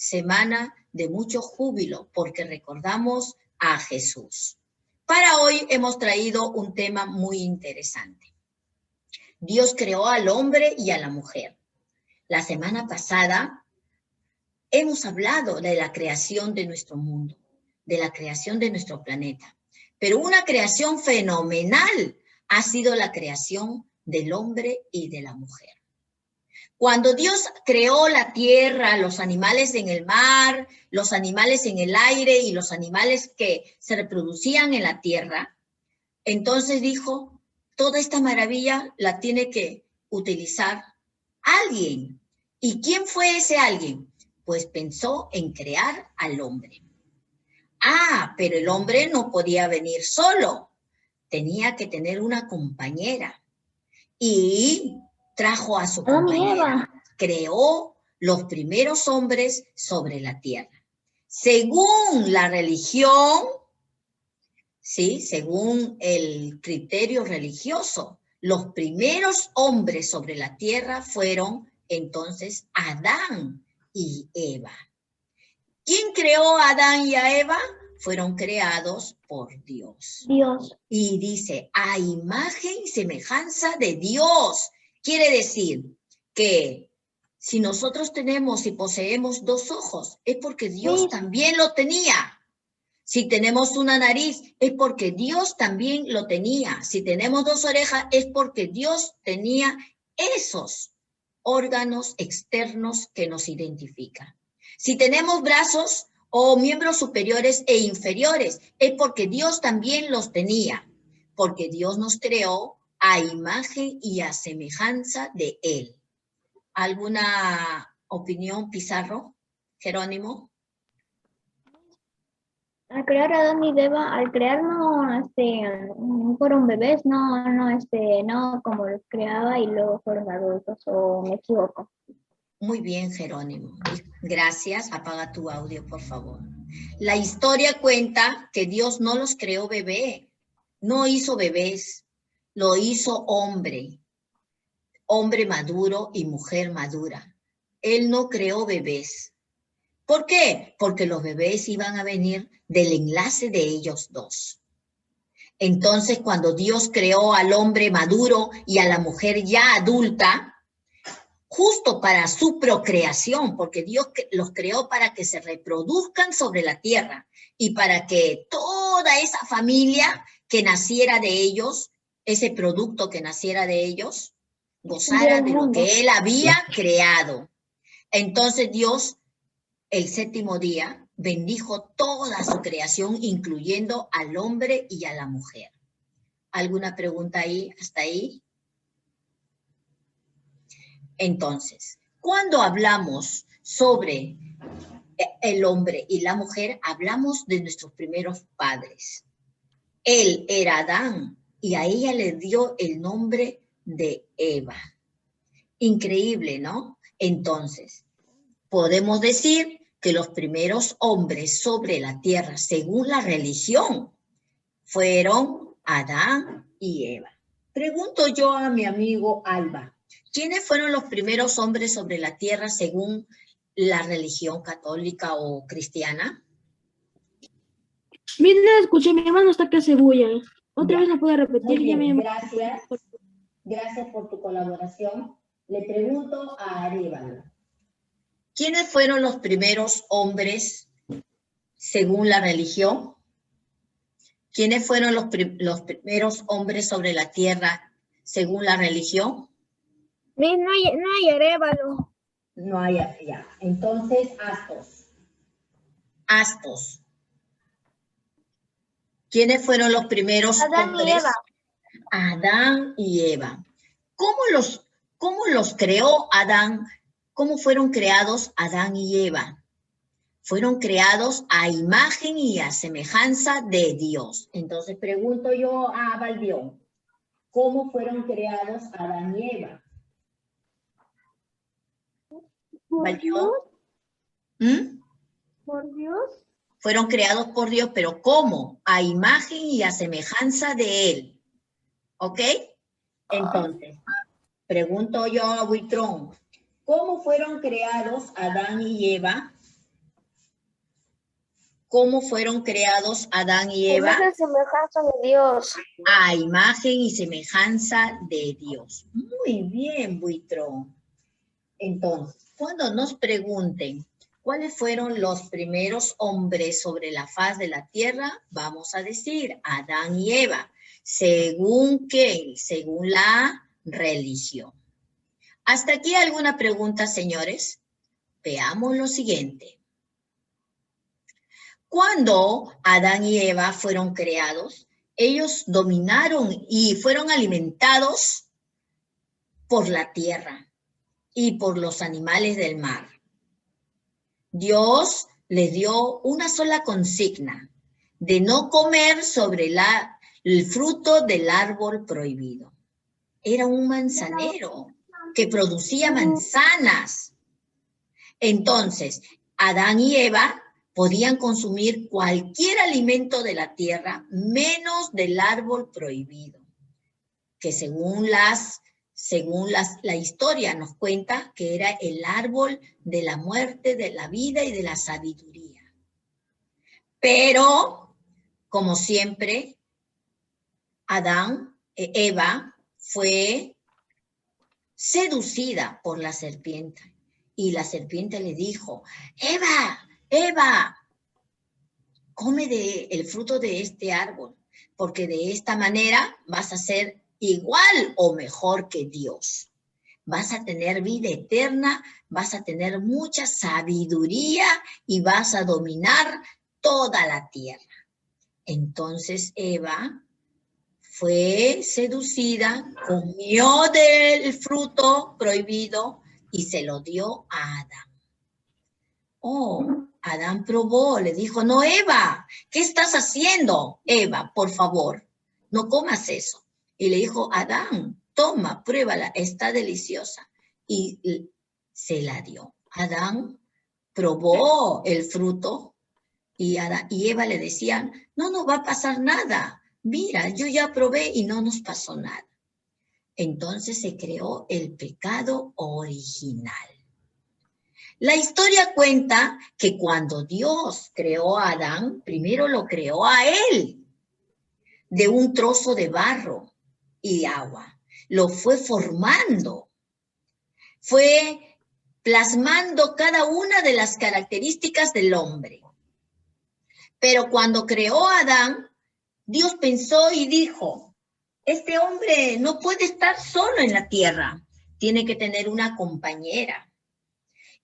semana de mucho júbilo porque recordamos a Jesús. Para hoy hemos traído un tema muy interesante. Dios creó al hombre y a la mujer. La semana pasada hemos hablado de la creación de nuestro mundo, de la creación de nuestro planeta. Pero una creación fenomenal ha sido la creación del hombre y de la mujer. Cuando Dios creó la tierra, los animales en el mar, los animales en el aire y los animales que se reproducían en la tierra, entonces dijo, toda esta maravilla la tiene que utilizar alguien. ¿Y quién fue ese alguien? Pues pensó en crear al hombre. Ah, pero el hombre no podía venir solo. Tenía que tener una compañera. Y trajo a su compañera. Creó los primeros hombres sobre la tierra. Según la religión, ¿sí? Según el criterio religioso, los primeros hombres sobre la tierra fueron entonces Adán y Eva. ¿Quién creó a Adán y a Eva? Fueron creados por Dios. Y dice, a imagen y semejanza de Dios. Quiere decir que si nosotros tenemos y poseemos 2 ojos, es porque Dios también lo tenía. Si tenemos una nariz, es porque Dios también lo tenía. Si tenemos 2 orejas, es porque Dios tenía esos órganos externos que nos identifican. Si tenemos brazos o miembros superiores e inferiores, es porque Dios también los tenía, porque Dios nos creó a imagen y a semejanza de Él. ¿Alguna opinión, Pizarro? Jerónimo. Al crear a Adán y Eva, al crear no fueron bebés, no como los creaba y luego fueron adultos, o me equivoco. Muy bien, Jerónimo. Gracias. Apaga tu audio, por favor. La historia cuenta que Dios no los creó bebé, no hizo bebés, lo hizo hombre, hombre maduro y mujer madura. Él no creó bebés. ¿Por qué? Porque los bebés iban a venir del enlace de ellos 2. Entonces, cuando Dios creó al hombre maduro y a la mujer ya adulta, justo para su procreación, porque Dios los creó para que se reproduzcan sobre la tierra y para que toda esa familia que naciera de ellos, ese producto que naciera de ellos, gozara de lo que Él había creado. Entonces Dios, el 7º día, bendijo toda su creación, incluyendo al hombre y a la mujer. ¿Alguna pregunta ahí, hasta ahí? Entonces, cuando hablamos sobre el hombre y la mujer, hablamos de nuestros primeros padres. Él era Adán y a ella le dio el nombre de Eva. Increíble, ¿no? Entonces, podemos decir que los primeros hombres sobre la tierra, según la religión, fueron Adán y Eva. Pregunto yo a mi amigo Alba, ¿quiénes fueron los primeros hombres sobre la tierra según la religión católica o cristiana? Mira, escuché, mi hermano está que se bulla. Otra vez no puede repetir. Muy bien, gracias. Gracias por tu colaboración. Le pregunto a Arévalo, ¿quiénes fueron los primeros hombres según la religión? ¿Quiénes fueron los primeros hombres sobre la tierra según la religión? No hay Arévalo. No hay ya. Entonces, Astos. Astos. ¿Quiénes fueron los primeros Adán hombres? y Eva. Adán y Eva. ¿Cómo los creó Adán? ¿Cómo fueron creados Adán y Eva? Fueron creados a imagen y a semejanza de Dios. Entonces pregunto yo a Balbión, ¿cómo fueron creados Adán y Eva? ¿Balbión? ¿Por Dios? Fueron creados por Dios, pero ¿cómo? A imagen y a semejanza de Él. ¿Ok? Entonces, pregunto yo a Buitrón, ¿cómo fueron creados Adán y Eva cómo fueron creados Adán y Eva. Imagen y semejanza de Dios. A imagen y semejanza de Dios. Muy bien, Buitrón. Entonces, cuando nos pregunten cuáles fueron los primeros hombres sobre la faz de la tierra, vamos a decir Adán y Eva. ¿Según qué? Según la religión. ¿Hasta aquí alguna pregunta, señores? Veamos lo siguiente. Cuando Adán y Eva fueron creados, ellos dominaron y fueron alimentados por la tierra y por los animales del mar. Dios les dio una sola consigna, de no comer sobre el fruto del árbol prohibido. Era un manzanero que producía manzanas. Entonces, Adán y Eva podían consumir cualquier alimento de la tierra, menos del árbol prohibido, que según la historia nos cuenta que era el árbol de la muerte, de la vida y de la sabiduría. Pero, como siempre, Eva fue seducida por la serpiente. Y la serpiente le dijo, Eva, come el fruto de este árbol, porque de esta manera vas a ser igual o mejor que Dios. Vas a tener vida eterna, vas a tener mucha sabiduría y vas a dominar toda la tierra. Entonces Eva fue seducida, comió del fruto prohibido y se lo dio a Adán. Oh, Adán probó, le dijo, no, Eva, ¿qué estás haciendo? Eva, por favor, no comas eso. Y le dijo, Adán, toma, pruébala, está deliciosa. Y se la dio. Adán probó el fruto y Eva le decían, no va a pasar nada. Mira, yo ya probé y no nos pasó nada. Entonces se creó el pecado original. La historia cuenta que cuando Dios creó a Adán, primero lo creó a él de un trozo de barro y agua. Lo fue formando, fue plasmando cada una de las características del hombre. Pero cuando creó a Adán, Dios pensó y dijo, este hombre no puede estar solo en la tierra, tiene que tener una compañera.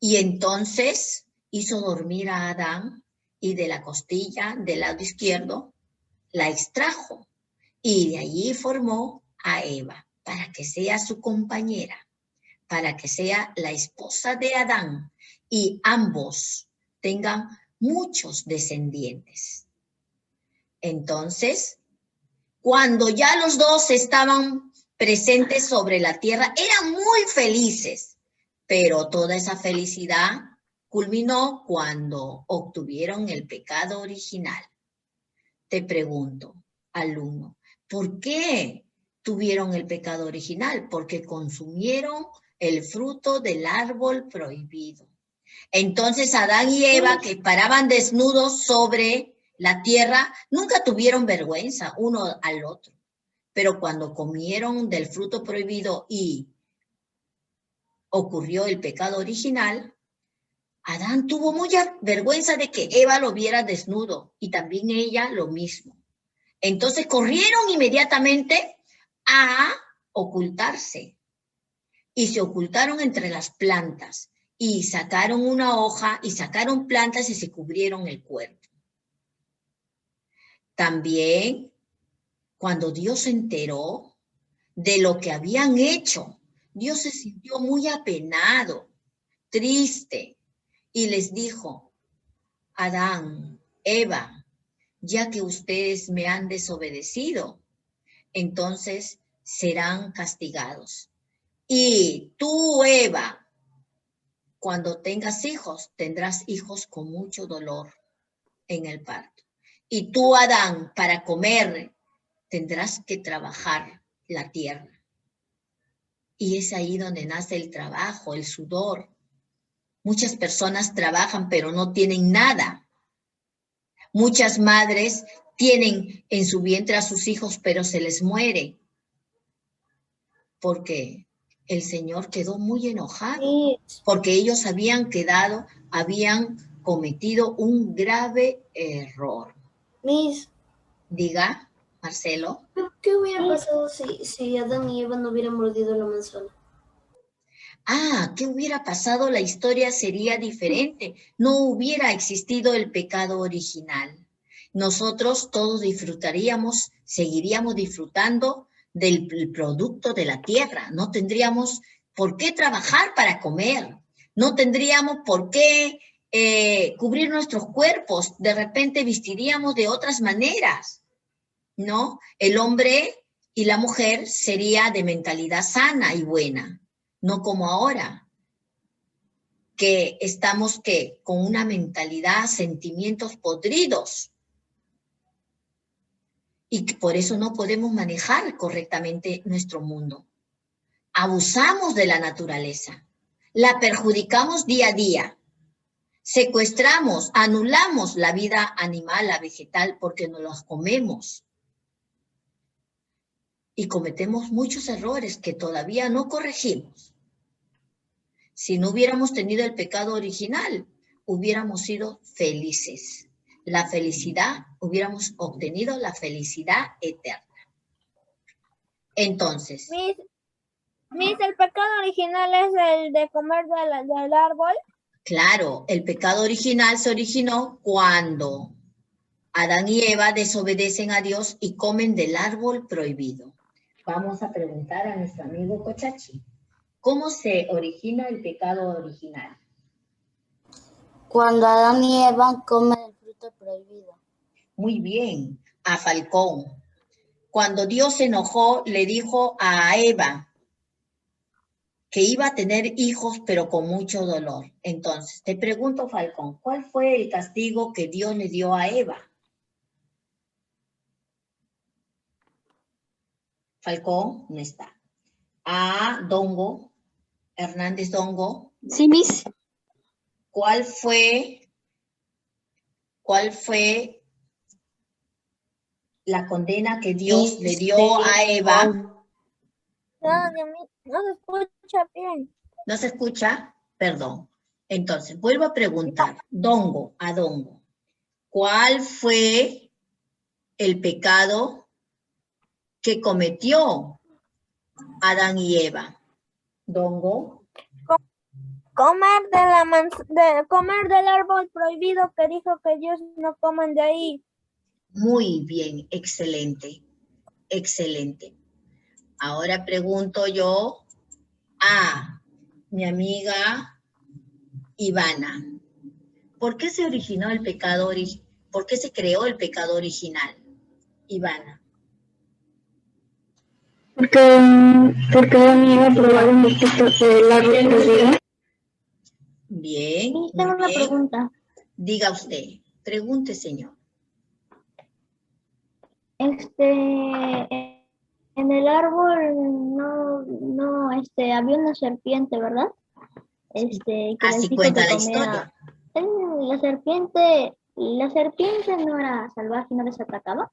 Y entonces hizo dormir a Adán y de la costilla del lado izquierdo la extrajo y de allí formó a Eva para que sea su compañera, para que sea la esposa de Adán y ambos tengan muchos descendientes. Entonces, cuando ya los dos estaban presentes sobre la tierra, eran muy felices. Pero toda esa felicidad culminó cuando obtuvieron el pecado original. Te pregunto, alumno, ¿por qué tuvieron el pecado original? Porque consumieron el fruto del árbol prohibido. Entonces Adán y Eva, que paraban desnudos sobre la tierra, nunca tuvieron vergüenza uno al otro. Pero cuando comieron del fruto prohibido y ocurrió el pecado original, Adán tuvo mucha vergüenza de que Eva lo viera desnudo y también ella lo mismo. Entonces corrieron inmediatamente a ocultarse y se ocultaron entre las plantas y sacaron una hoja y sacaron plantas y se cubrieron el cuerpo. También cuando Dios se enteró de lo que habían hecho, Dios se sintió muy apenado, triste, y les dijo, Adán, Eva, ya que ustedes me han desobedecido, entonces serán castigados. Y tú, Eva, cuando tengas hijos, tendrás hijos con mucho dolor en el parto. Y tú, Adán, para comer, tendrás que trabajar la tierra. Y es ahí donde nace el trabajo, el sudor. Muchas personas trabajan, pero no tienen nada. Muchas madres tienen en su vientre a sus hijos, pero se les muere. Porque el Señor quedó muy enojado. Porque ellos habían cometido un grave error. Miss, Diga, Marcelo. ¿qué hubiera pasado si Adán y Eva no hubieran mordido la manzana? ¿Qué hubiera pasado? La historia sería diferente. No hubiera existido el pecado original. Nosotros todos disfrutaríamos, seguiríamos disfrutando del producto de la tierra. No tendríamos por qué trabajar para comer. No tendríamos por qué cubrir nuestros cuerpos. De repente vestiríamos de otras maneras, ¿no? El hombre y la mujer sería de mentalidad sana y buena. No como ahora, que estamos con una mentalidad, sentimientos podridos. Y que por eso no podemos manejar correctamente nuestro mundo. Abusamos de la naturaleza, la perjudicamos día a día. Secuestramos, anulamos la vida animal, la vegetal, porque nos las comemos. Y cometemos muchos errores que todavía no corregimos. Si no hubiéramos tenido el pecado original, hubiéramos sido felices. La felicidad, hubiéramos obtenido la felicidad eterna. Entonces. Miss, ¿el pecado original es el de comer del árbol? Claro, el pecado original se originó cuando Adán y Eva desobedecen a Dios y comen del árbol prohibido. Vamos a preguntar a nuestro amigo Cochachi. ¿Cómo se origina el pecado original? Cuando Adán y Eva comen el fruto prohibido. Muy bien, a Falcón. Cuando Dios se enojó, le dijo a Eva que iba a tener hijos, pero con mucho dolor. Entonces, te pregunto, Falcón, ¿cuál fue el castigo que Dios le dio a Eva? Falcón no está. A Dongo, Hernández Dongo. Sí, Miss. ¿Cuál fue la condena que Dios le dio a Eva? No se escucha bien. ¿No se escucha? Perdón. Entonces, vuelvo a preguntar. Dongo, a Dongo. ¿Cuál fue el pecado que cometió Adán y Eva? Dongo. Comer del árbol prohibido que dijo que Dios no coman de ahí. Muy bien, excelente, excelente. Ahora pregunto yo a mi amiga Ivana. ¿Por qué se originó el pecado ¿Por qué se creó el pecado original? Ivana. Porque Adán y Eva probaron el fruto del árbol prohibido. Bien. Tengo una pregunta. Diga usted. Pregunte, señor. En el árbol no, había una serpiente, ¿verdad? Que Así les dijo cuenta que la comía. historia. La serpiente no era salvaje y no les atacaba.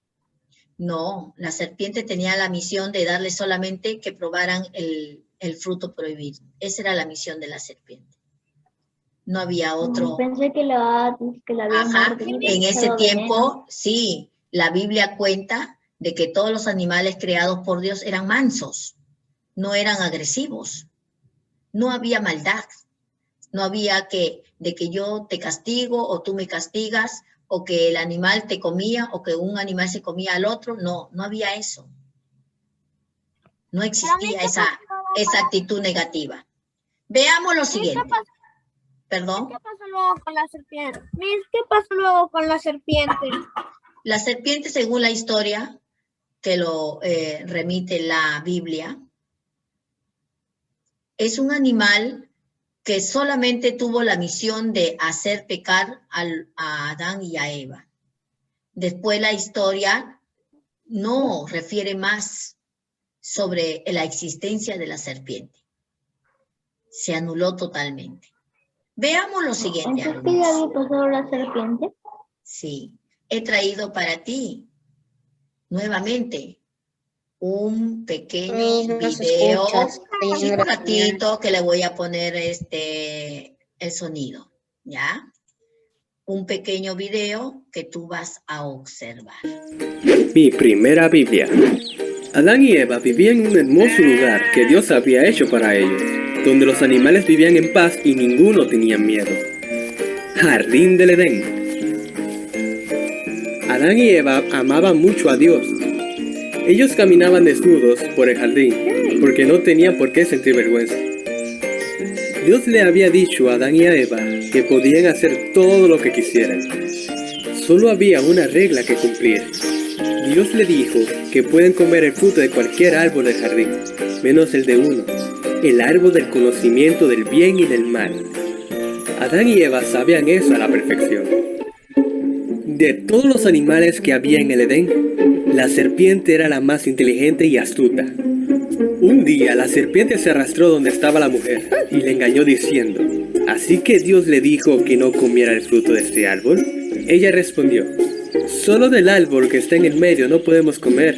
No, la serpiente tenía la misión de darles solamente que probaran el fruto prohibido. Esa era la misión de la serpiente. No había otro. Pensé que la había mordido. En ese tiempo, sí, la Biblia cuenta de que todos los animales creados por Dios eran mansos, no eran agresivos, no había maldad, no había de que yo te castigo o tú me castigas, o que el animal te comía o que un animal se comía al otro, no había eso. No existía esa actitud negativa. Veamos lo siguiente. ¿Perdón? ¿Qué pasó luego con la serpiente? Miss, ¿qué pasó luego con la serpiente? La serpiente, según la historia que lo remite la Biblia, es un animal que solamente tuvo la misión de hacer pecar a Adán y a Eva. Después la historia no refiere más sobre la existencia de la serpiente. Se anuló totalmente. Veamos lo siguiente. ¿Entonces qué había pasado la serpiente? Sí. he traído para ti nuevamente un pequeño video. Y un ratito que le voy a poner el sonido, ¿ya? Un pequeño video que tú vas a observar. Mi primera Biblia. Adán y Eva vivían en un hermoso lugar que Dios había hecho para ellos, donde los animales vivían en paz y ninguno tenía miedo. Jardín del Edén. Adán y Eva amaban mucho a Dios. Ellos caminaban desnudos por el jardín, porque no tenían por qué sentir vergüenza. Dios le había dicho a Adán y a Eva que podían hacer todo lo que quisieran. Solo había una regla que cumplir. Dios le dijo que pueden comer el fruto de cualquier árbol del jardín, menos el de uno, el árbol del conocimiento del bien y del mal. Adán y Eva sabían eso a la perfección. De todos los animales que había en el Edén, la serpiente era la más inteligente y astuta. Un día la serpiente se arrastró donde estaba la mujer y le engañó diciendo: ¿así que Dios le dijo que no comiera el fruto de este árbol? Ella respondió: solo del árbol que está en el medio no podemos comer.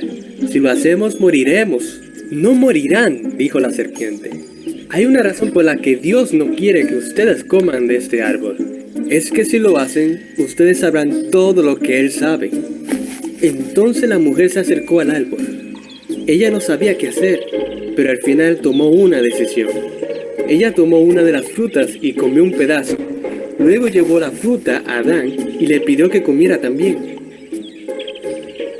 Si lo hacemos, moriremos. No morirán, dijo la serpiente. Hay una razón por la que Dios no quiere que ustedes coman de este árbol. Es que si lo hacen, ustedes sabrán todo lo que Él sabe. Entonces la mujer se acercó al árbol. Ella no sabía qué hacer, pero al final tomó una decisión. Ella tomó una de las frutas y comió un pedazo. Luego llevó la fruta a Adán y le pidió que comiera también.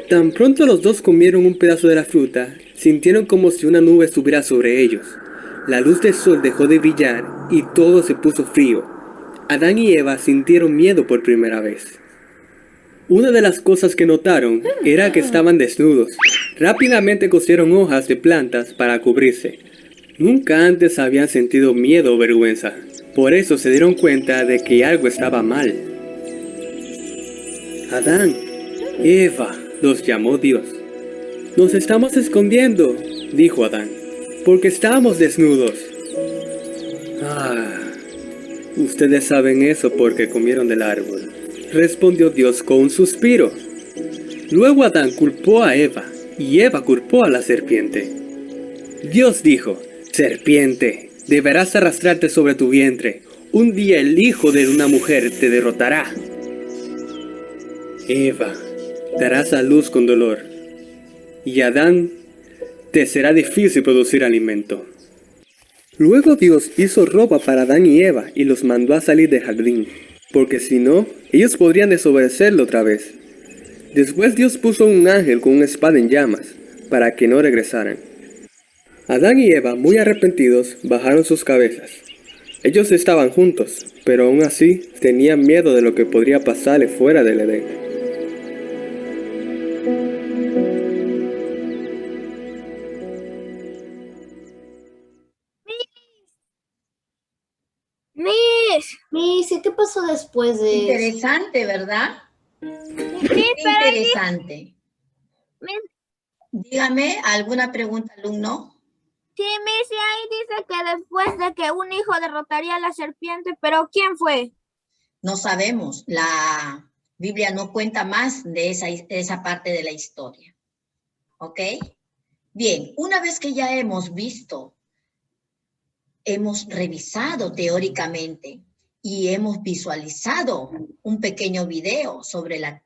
Tan pronto los dos comieron un pedazo de la fruta, sintieron como si una nube estuviera sobre ellos. La luz del sol dejó de brillar y todo se puso frío. Adán y Eva sintieron miedo por primera vez. Una de las cosas que notaron era que estaban desnudos. Rápidamente cosieron hojas de plantas para cubrirse. Nunca antes habían sentido miedo o vergüenza. Por eso se dieron cuenta de que algo estaba mal. Adán, Eva, los llamó Dios. Nos estamos escondiendo, dijo Adán, porque estábamos desnudos. Ustedes saben eso porque comieron del árbol, respondió Dios con un suspiro. Luego Adán culpó a Eva, y Eva culpó a la serpiente. Dios dijo: serpiente, deberás arrastrarte sobre tu vientre. Un día el hijo de una mujer te derrotará. Eva, darás a luz con dolor. Y Adán, te será difícil producir alimento. Luego Dios hizo ropa para Adán y Eva y los mandó a salir del jardín, porque si no, ellos podrían desobedecerlo otra vez. Después Dios puso un ángel con una espada en llamas, para que no regresaran. Adán y Eva, muy arrepentidos, bajaron sus cabezas. Ellos estaban juntos, pero aún así tenían miedo de lo que podría pasarle fuera del Edén. Miss, ¿y qué pasó después de eso? Interesante, ¿verdad? Interesante. Dígame, ¿alguna pregunta, alumno? Sí, Miss, y ahí dice que después de que un hijo derrotaría a la serpiente, pero ¿quién fue? No sabemos. La Biblia no cuenta más de esa parte de la historia. ¿Ok? Bien, una vez que ya hemos visto, hemos revisado teóricamente y hemos visualizado un pequeño video sobre la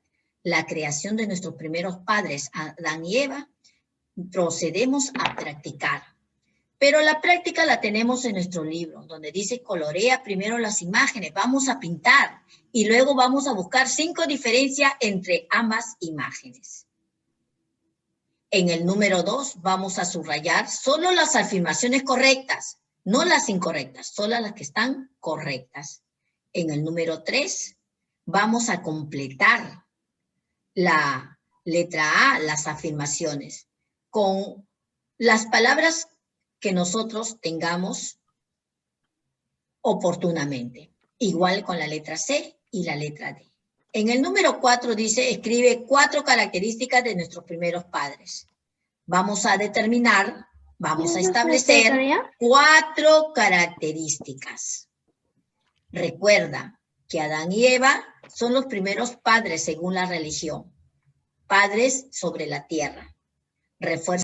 creación de nuestros primeros padres, Adán y Eva, procedemos a practicar. Pero la práctica la tenemos en nuestro libro, donde dice colorea primero las imágenes, vamos a pintar y luego vamos a buscar 5 diferencias entre ambas imágenes. En el número 2 vamos a subrayar solo las afirmaciones correctas, no las incorrectas, solo las que están correctas. En el número 3 vamos a completar la letra A, las afirmaciones, con las palabras que nosotros tengamos oportunamente. Igual con la letra C y la letra D. En el número 4 dice, escribe 4 características de nuestros primeros padres. Vamos a determinar, vamos a establecer 4 características. Recuerda que Adán y Eva son los primeros padres según la religión, padres sobre la tierra. Refuerza